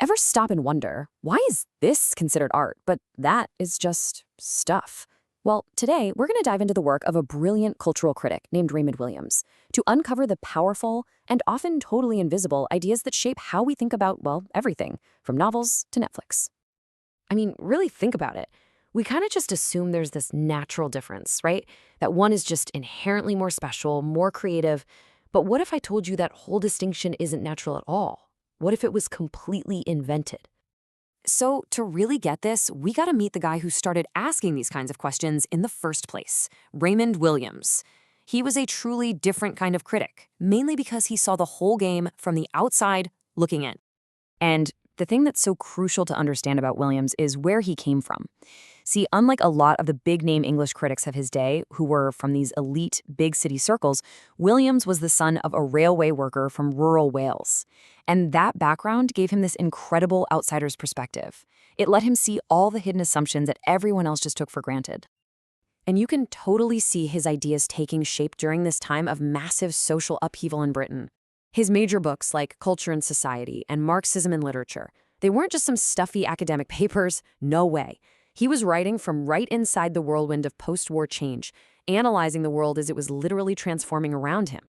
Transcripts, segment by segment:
Ever stop and wonder, why is this considered art, but that is just stuff? Well, today we're going to dive into the work of a brilliant cultural critic named Raymond Williams to uncover the powerful and often totally invisible ideas that shape how we think about, well, everything, from novels to Netflix. I mean, really think about it. We kind of just assume there's this natural difference, right? That one is just inherently more special, more creative. But what if I told you that whole distinction isn't natural at all? What if it was completely invented? So to really get this, we got to meet the guy who started asking these kinds of questions in the first place, Raymond Williams. He was a truly different kind of critic, mainly because he saw the whole game from the outside looking in. And the thing that's so crucial to understand about Williams is where he came from. See, unlike a lot of the big-name English critics of his day, who were from these elite big city circles, Williams was the son of a railway worker from rural Wales. And that background gave him this incredible outsider's perspective. It let him see all the hidden assumptions that everyone else just took for granted. And you can totally see his ideas taking shape during this time of massive social upheaval in Britain. His major books like Culture and Society and Marxism and Literature, they weren't just some stuffy academic papers, no way. He was writing from right inside the whirlwind of post-war change, analyzing the world as it was literally transforming around him.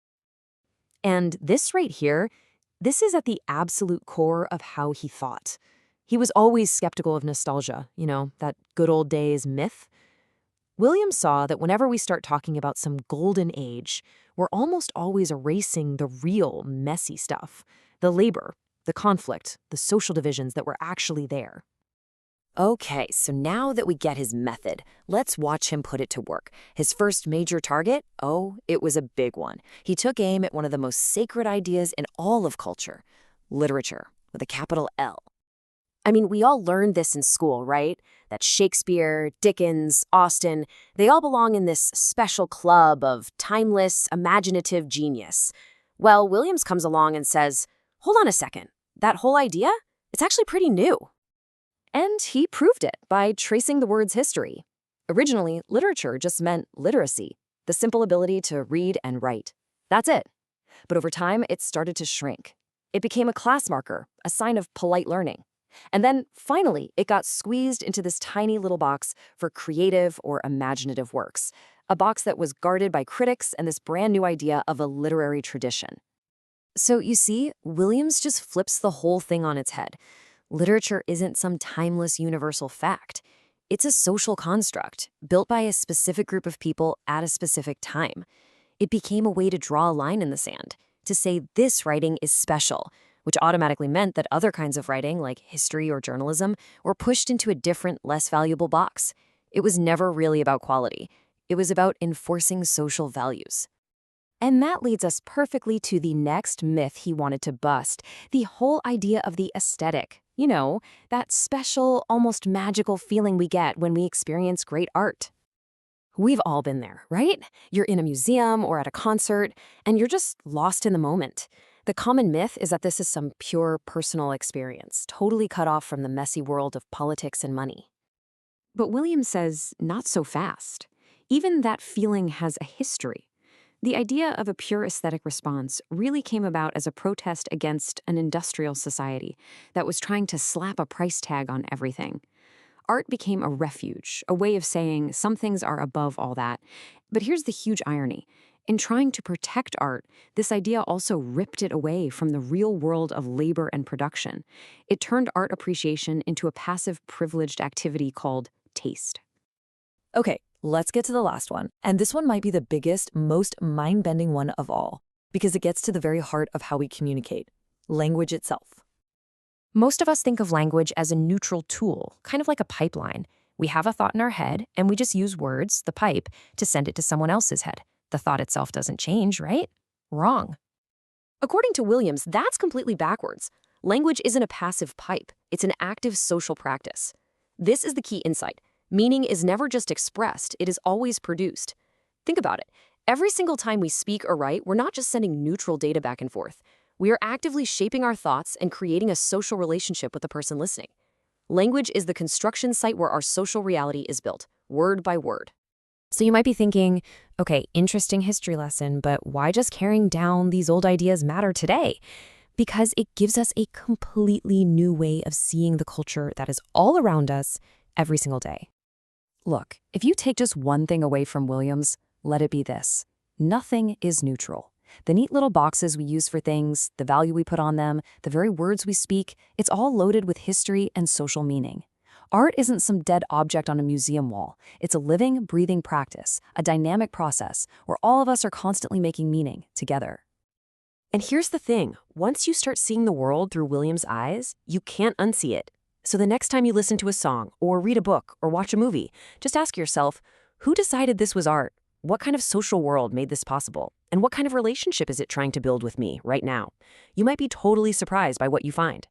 And this right here, this is at the absolute core of how he thought. He was always skeptical of nostalgia, that good old days myth. Williams saw that whenever we start talking about some golden age, we're almost always erasing the real messy stuff, the labor, the conflict, the social divisions that were actually there. Okay, so now that we get his method, let's watch him put it to work. His first major target? Oh, it was a big one. He took aim at one of the most sacred ideas in all of culture, literature, with a capital L. I mean, we all learned this in school, right? That Shakespeare, Dickens, Austen, they all belong in this special club of timeless, imaginative genius. Well, Williams comes along and says, hold on a second, that whole idea? It's actually pretty new. And he proved it by tracing the word's history. Originally, literature just meant literacy, the simple ability to read and write. That's it. But over time, it started to shrink. It became a class marker, a sign of polite learning. And then, finally, it got squeezed into this tiny little box for creative or imaginative works, a box that was guarded by critics and this brand new idea of a literary tradition. So you see, Williams just flips the whole thing on its head. Literature isn't some timeless universal fact. It's a social construct built by a specific group of people at a specific time. It became a way to draw a line in the sand, to say this writing is special, which automatically meant that other kinds of writing, like history or journalism, were pushed into a different, less valuable box. It was never really about quality. It was about enforcing social values. And that leads us perfectly to the next myth he wanted to bust, the whole idea of the aesthetic. That special, almost magical feeling we get when we experience great art. We've all been there, right? You're in a museum or at a concert, and you're just lost in the moment. The common myth is that this is some pure personal experience, totally cut off from the messy world of politics and money. But Williams says, not so fast. Even that feeling has a history. The idea of a pure aesthetic response really came about as a protest against an industrial society that was trying to slap a price tag on everything. Art became a refuge, a way of saying some things are above all that. But here's the huge irony. In trying to protect art, this idea also ripped it away from the real world of labor and production. It turned art appreciation into a passive, privileged activity called taste. Okay. Let's get to the last one. And this one might be the biggest, most mind-bending one of all, because it gets to the very heart of how we communicate, language itself. Most of us think of language as a neutral tool, kind of like a pipeline. We have a thought in our head, and we just use words, the pipe, to send it to someone else's head. The thought itself doesn't change, right? Wrong. According to Williams, that's completely backwards. Language isn't a passive pipe. It's an active social practice. This is the key insight. Meaning is never just expressed, it is always produced. Think about it. Every single time we speak or write, we're not just sending neutral data back and forth. We are actively shaping our thoughts and creating a social relationship with the person listening. Language is the construction site where our social reality is built, word by word. So you might be thinking, okay, interesting history lesson, but why just carrying down these old ideas matter today? Because it gives us a completely new way of seeing the culture that is all around us every single day. Look, if you take just one thing away from Williams, let it be this. Nothing is neutral. The neat little boxes we use for things, the value we put on them, the very words we speak, it's all loaded with history and social meaning. Art isn't some dead object on a museum wall. It's a living, breathing practice, a dynamic process where all of us are constantly making meaning together. And here's the thing, once you start seeing the world through Williams' eyes, you can't unsee it. So the next time you listen to a song, or read a book, or watch a movie, just ask yourself, who decided this was art? What kind of social world made this possible? And what kind of relationship is it trying to build with me right now? You might be totally surprised by what you find.